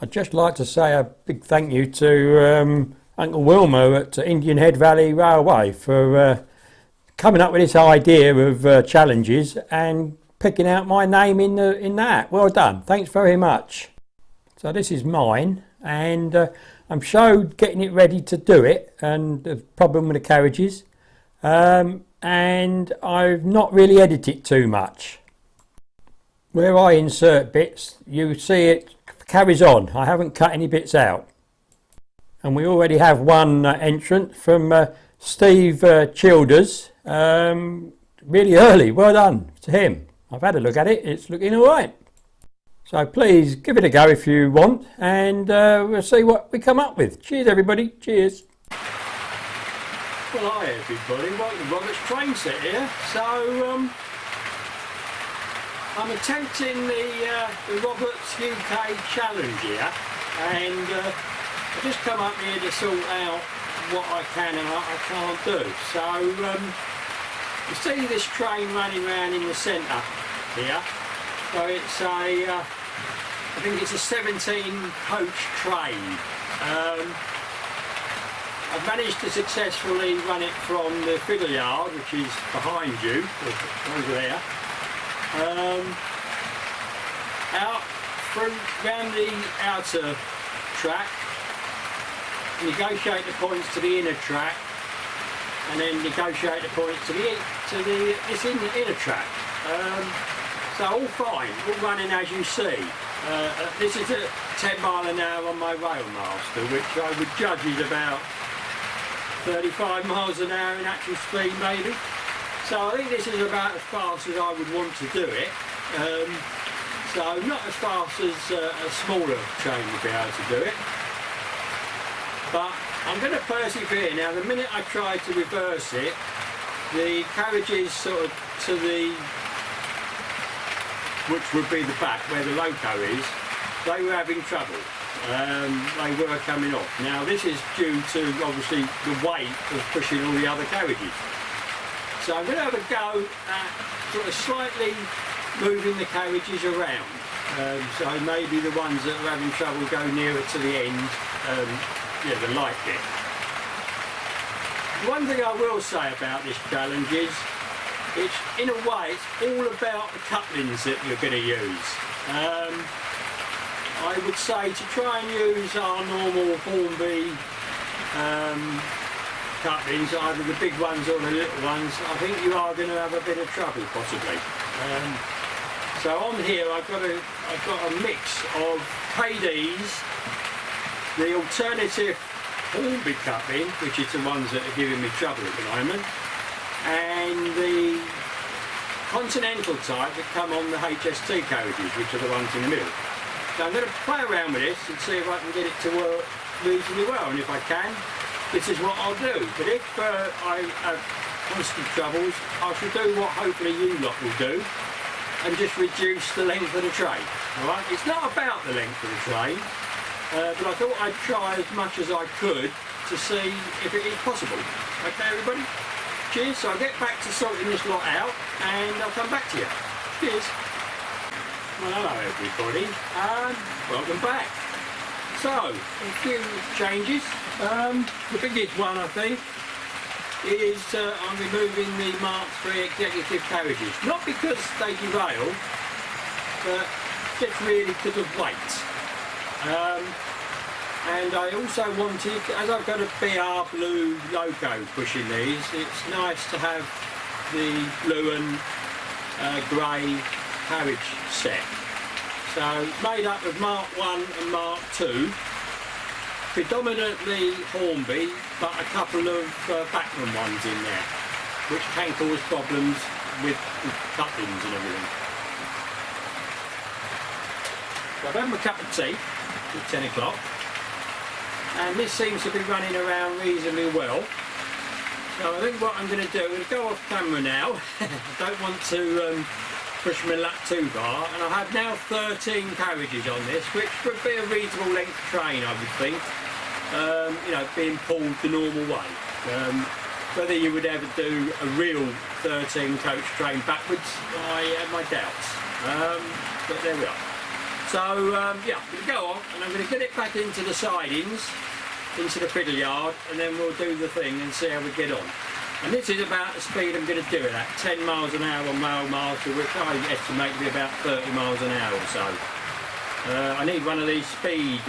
I'd just like to say a big thank you to Uncle Wilmer at Indian Head Valley Railway for coming up with this idea of challenges and picking out my name in that. Well done. Thanks very much. So this is mine, and I'm showed getting it ready to do it and the problem with the carriages, and I've not really edited it too much. Where I insert bits, you see it carries on. I haven't cut any bits out. And we already have one entrant from Steve Childers, really early. Well done to him. I've had a look at it, it's looking alright. So please give it a go if you want, and we'll see what we come up with. Cheers everybody, cheers. Well, hi everybody, welcome to Robert's Train Set here. So I'm attempting the Roberts UK Challenge here, and I've just come up here to sort out what I can and what I can't do. So you see this train running around in the centre here. So it's I think it's a 17 coach train. I've managed to successfully run it from the fiddle yard, which is behind you, over there. Out through round the outer track, negotiate the points to the inner track, and then negotiate the points to the inner track. So all fine, all running as you see. This is at 10 mile an hour on my Railmaster, which I would judge is about 35 miles an hour in actual speed maybe. So I think this is about as fast as I would want to do it. So not as fast as a smaller train would be able to do it. But I'm going to persevere. Now the minute I try to reverse it, the carriages sort of to the, which would be the back where the loco is, they were having trouble. They were coming off. Now this is due to obviously the weight of pushing all the other carriages. So I'm going to have a go at sort of slightly moving the carriages around. So maybe the ones that are having trouble go nearer to the end, yeah, the light bit. One thing I will say about this challenge is, it's in a way, it's all about the couplings that you're going to use. I would say to try and use our normal Hornby couplings, either the big ones or the little ones, I think you are going to have a bit of trouble possibly. So on here I've got a mix of KDs, the alternative Hornby coupling, which is the ones that are giving me trouble at the moment, and the Continental type that come on the HST carriages, which are the ones in the middle. So I'm going to play around with this and see if I can get it to work reasonably well, and if I can, this is what I'll do. But if I have constant troubles, I shall do what hopefully you lot will do, and just reduce the length of the train. Alright, it's not about the length of the train, but I thought I'd try as much as I could to see if it is possible. Okay everybody? Cheers, so I'll get back to sorting this lot out, and I'll come back to you. Cheers. Well, hello everybody, and welcome back. So, a few changes. The biggest one, I think, is I'm removing the Mark III executive carriages. Not because they derail, but just really because of weight. And I also wanted, as I've got a BR blue logo pushing these, it's nice to have the blue and grey carriage set. So it's made up of Mark I and Mark II, predominantly Hornby, but a couple of Bachmann ones in there, which can cause problems with couplings and everything. So I've had my cup of tea at 10 o'clock, and this seems to be running around reasonably well. So I think what I'm going to do, I'm going to go off camera now. I don't want to push my luck too far, and I have now 13 carriages on this, which would be a reasonable length train, I would think. You know, being pulled the normal way. Whether you would ever do a real 13 coach train backwards, I have my doubts. But there we are. So yeah, I'm going to go on and I'm going to get it back into the sidings, into the fiddle yard, and then we'll do the thing and see how we get on. And this is about the speed I'm going to do it at, 10 miles an hour on Rail Master, which I estimate to be about 30 miles an hour or so. I need one of these speed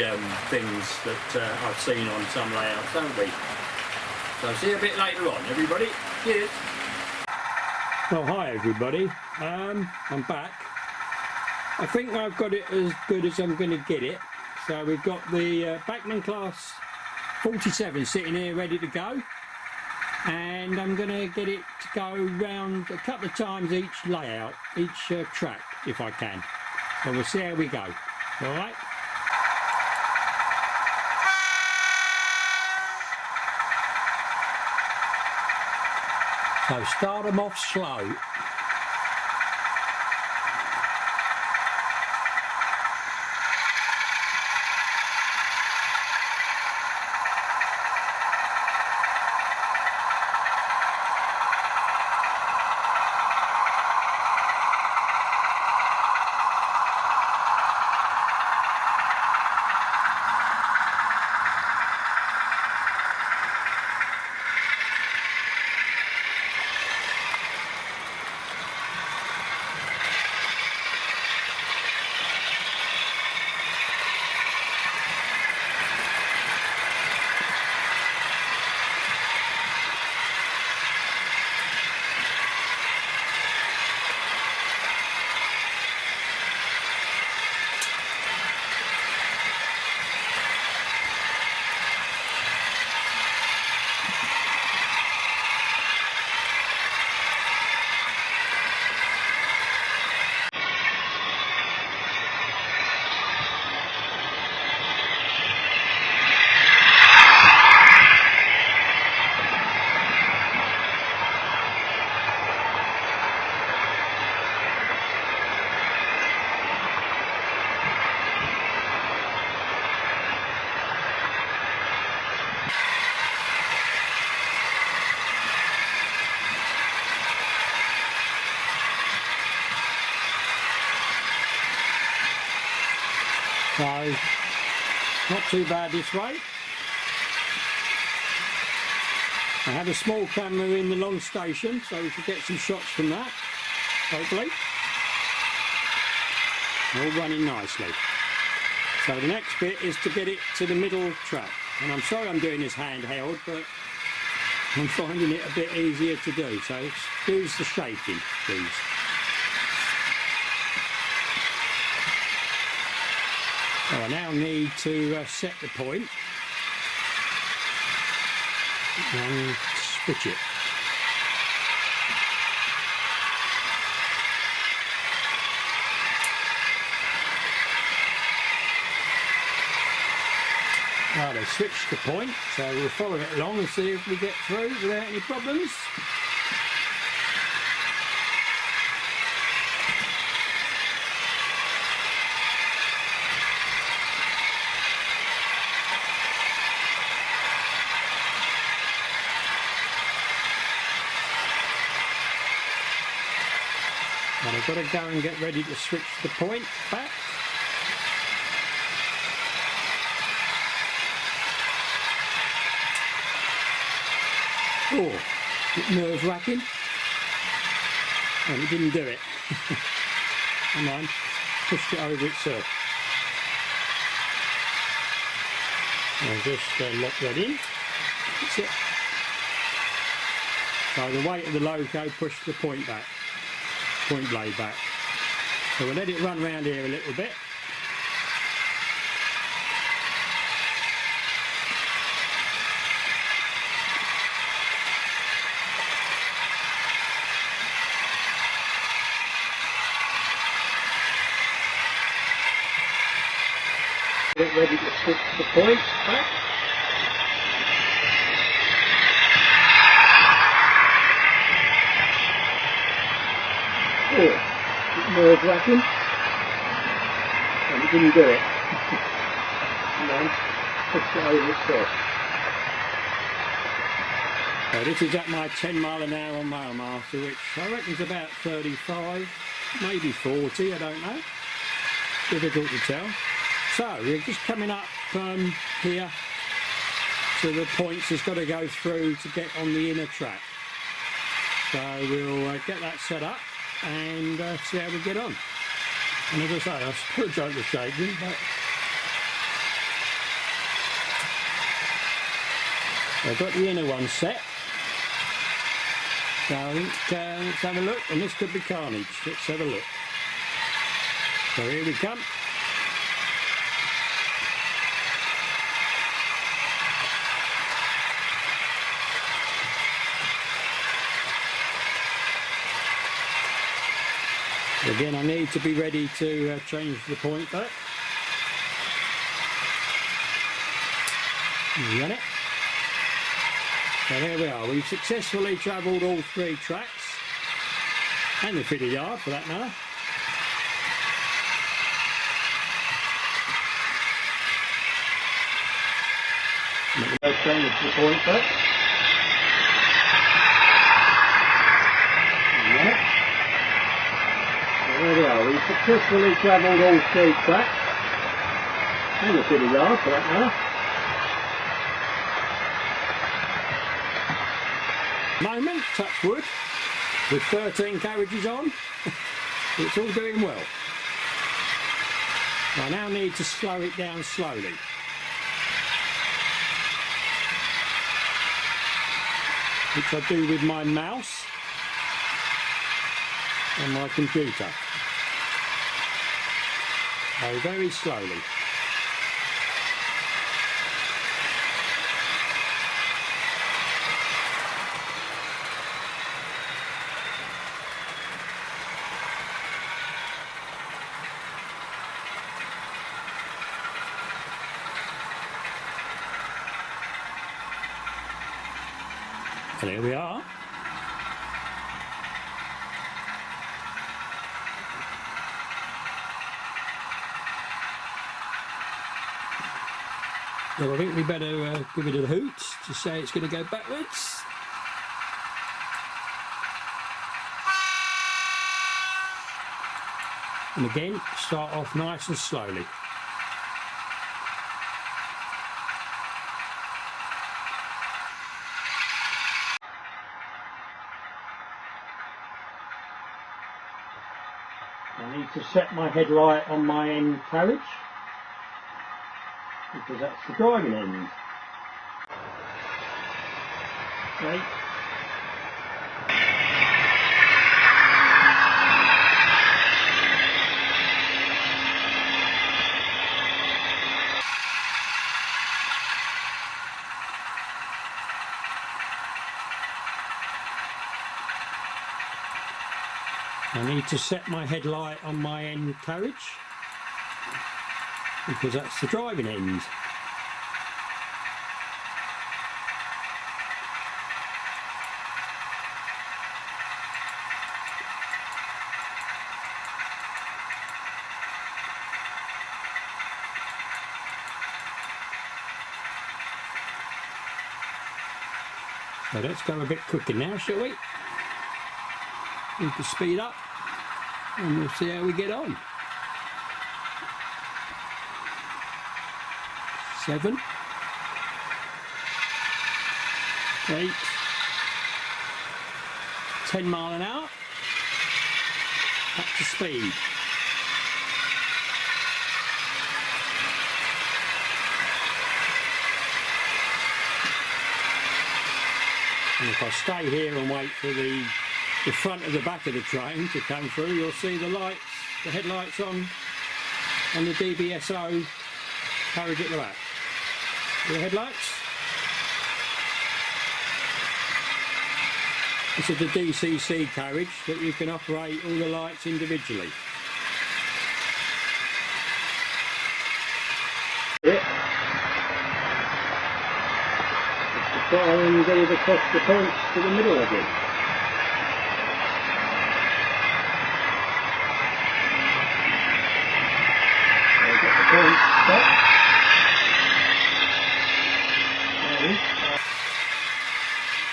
things that I've seen on some layouts, don't we? So I'll see you a bit later on, everybody. Cheers. Well, hi everybody. I'm back. I think I've got it as good as I'm going to get it. So we've got the Bachmann Class 47 sitting here ready to go. And I'm going to get it to go round a couple of times each layout, each track, if I can. So we'll see how we go. Alright? So start them off slow. So, not too bad this way. I have a small camera in the long station, so we should get some shots from that, hopefully. All running nicely. So the next bit is to get it to the middle track. And I'm sorry I'm doing this handheld, but I'm finding it a bit easier to do. So excuse the shaking, please. So I now need to set the point and switch it. Right, I've switched the point, so we'll follow it along and see if we get through without any problems. And I've got to go and get ready to switch the point back. Oh, a bit nerve-wracking. And it didn't do it. Come on, pushed it over itself. I'll just lock that in. That's it. So the weight of the loco pushed the point back. Point blade back. So we'll let it run around here a little bit. Get ready to switch the point back. Oh, bit nerve-wracking. And it didn't do it. Come on, push it over itself. So this is at my 10 mile an hour on Rail Master, which I reckon is about 35, maybe 40, I don't know. difficult to tell. So we're just coming up here to the points it's got to go through to get on the inner track. So we'll get that set up and see how we get on. And as I say, I apologise for shaking, but I've got the inner one set. So I think let's have a look, and this could be carnage. Let's have a look. So here we come. Again, I need to be ready to change the point though. You got it? So there we are. We've successfully travelled all 3 tracks, and the feeder yard for that matter. Let's change the point though. You got it? There we are, we've successfully travelled all 3 tracks, and the feeder yard for that matter. Moment, touch wood, with 13 carriages on, it's all doing well. I now need to slow it down slowly. Which I do with my mouse and my computer. So very slowly. And here we are. Well, I think we better give it a hoot to say it's going to go backwards. And again, start off nice and slowly. I need to set my headlight on my end carriage, because that's the driving end. Okay. I need to set my headlight on my end carriage, because that's the driving end. So let's go a bit quicker now, shall we? Need to speed up and we'll see how we get on. 7, 8, 10 mile an hour, up to speed. And if I stay here and wait for the front of the back of the train to come through, you'll see the lights, the headlights on the DBSO carriage at the back. The headlights. This is the DCC carriage that you can operate all the lights individually. Yeah. Just to try and get it across the points to the middle again.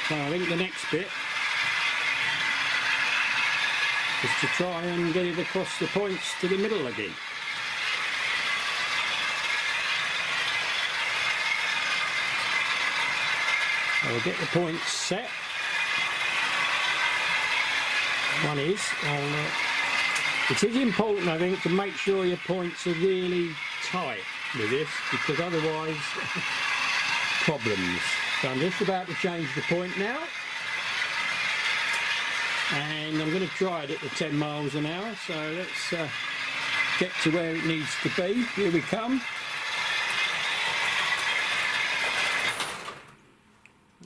So I think the next bit is to try and get it across the points to the middle again. So we'll get the points set. One is, it is important, I think, to make sure your points are really tight with this, because otherwise problems. So I'm just about to change the point now, and I'm going to try it at the 10 miles an hour. So let's get to where it needs to be. Here we come.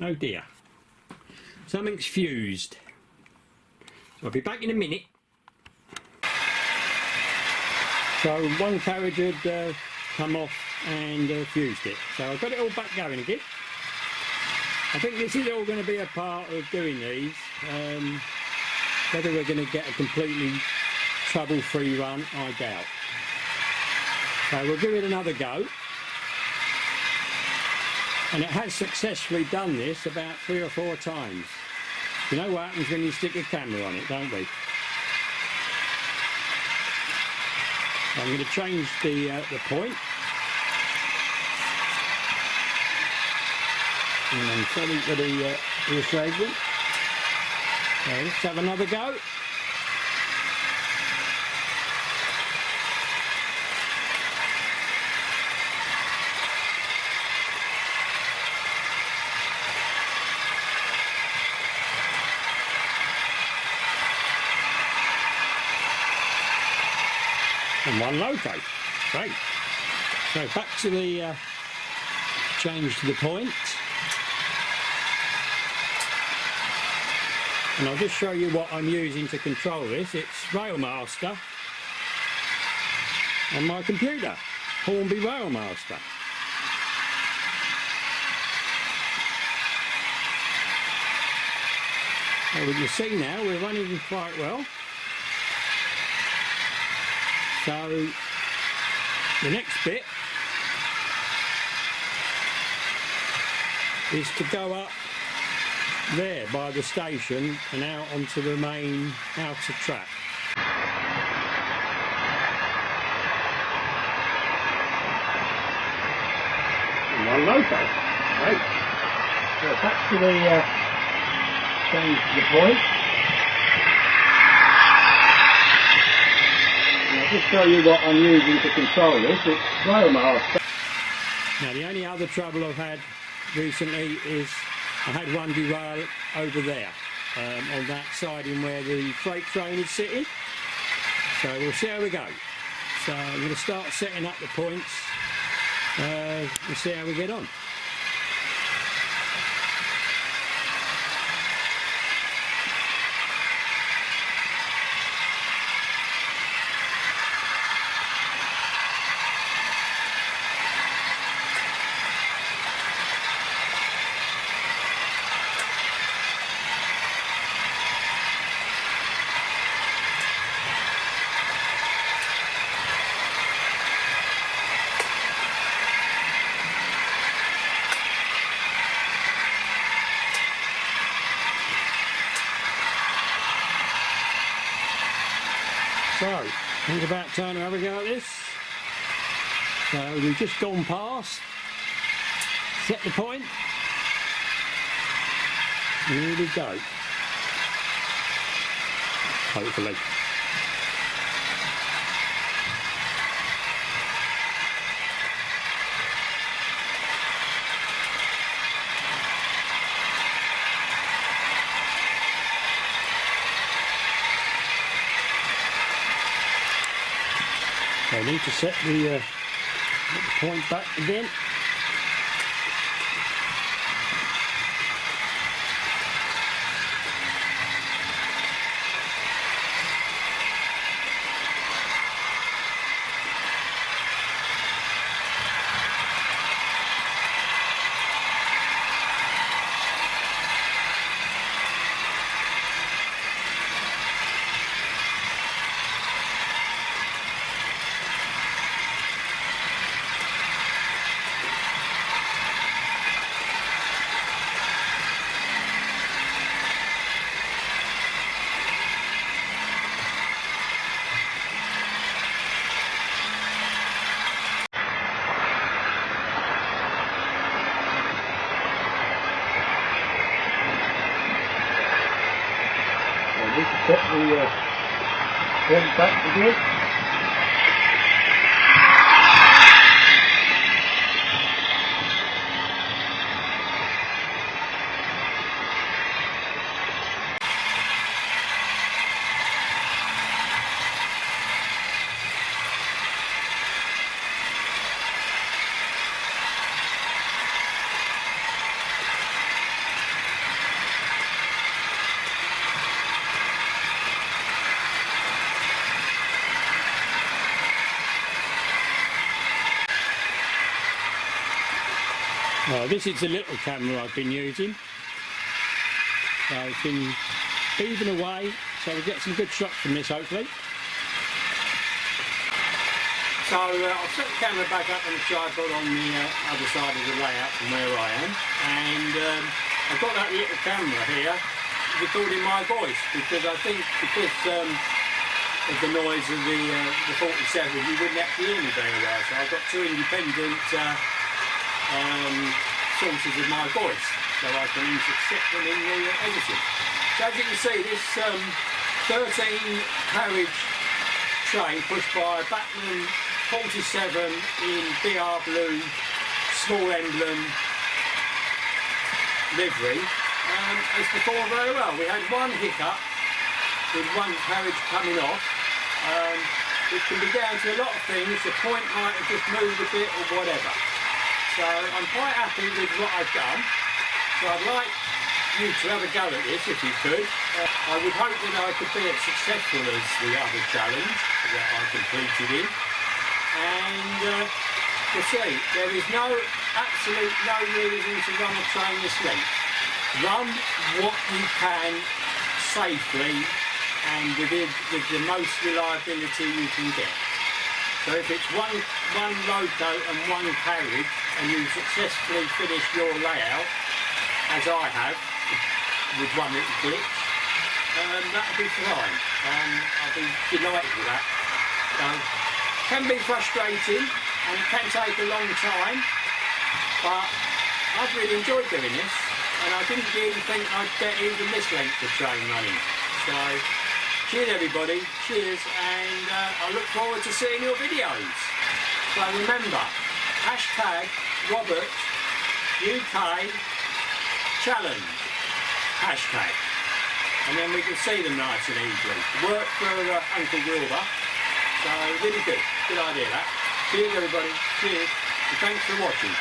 Oh dear, something's fused. So I'll be back in a minute. So one carriage had come off and fused it. So I've got it all back going again. I think this is all going to be a part of doing these. Whether we're going to get a completely trouble-free run, I doubt. So we'll give it another go. And it has successfully done this about 3 or 4 times. You know what happens when you stick a camera on it, don't we? I'm going to change the point. And I'm sorry for the illustration. So let's have another go. And one loco. Great. So back to the change to the point. And I'll just show you what I'm using to control this. It's Railmaster on my computer. Hornby Railmaster. Well, we can see now we're running quite well. So the next bit is to go up there by the station and out onto the main outer track. And one loco. Great. So back to the change to the point. I'll just show you what I'm using to control this. It's Railmaster. Now the only other trouble I've had recently is I had one derail over there on that siding where the freight train is sitting. So we'll see how we go. So I'm going to start setting up the points and see how we get on. So, I think about time to have a go at this. So we've just gone past, set the point, and here we go. Hopefully. I need to set the point back again. the front back again. This is the little camera I've been using. So it's been beaving away, so we'll get some good shots from this hopefully. So I've set the camera back up on the tripod on the other side of the layout from where I am, and I've got that little camera here recording my voice, because I think because of the noise of the 47 you wouldn't actually hear me very well, so I've got two independent sources of my voice, so I can accept them in the editing. So as you can see, this 13 carriage train pushed by a Bachmann 47 in BR blue small emblem livery has performed very well. We had one hiccup with one carriage coming off, which can be down to a lot of things. The point might have just moved a bit or whatever. So I'm quite happy with what I've done. So I'd like you to have a go at this if you could. I would hope that I could be as successful as the other challenge that I completed in. And we'll see. There is absolute no reason to run a train this length. Run what you can safely and with the most reliability you can get. So if it's one loco and one carriage, and you successfully finish your layout, as I have, with one little glitch, that'll be fine. I'll be delighted with that. So, can be frustrating, and it can take a long time, but I've really enjoyed doing this, and I didn't really think I'd get even this length of train running. So, cheers everybody, cheers, and I look forward to seeing your videos. So remember, hashtag Robert UK Challenge, hashtag, and then we can see them nice and easily. Work for Uncle Wilbur, so really good idea that. Cheers everybody, cheers, and thanks for watching.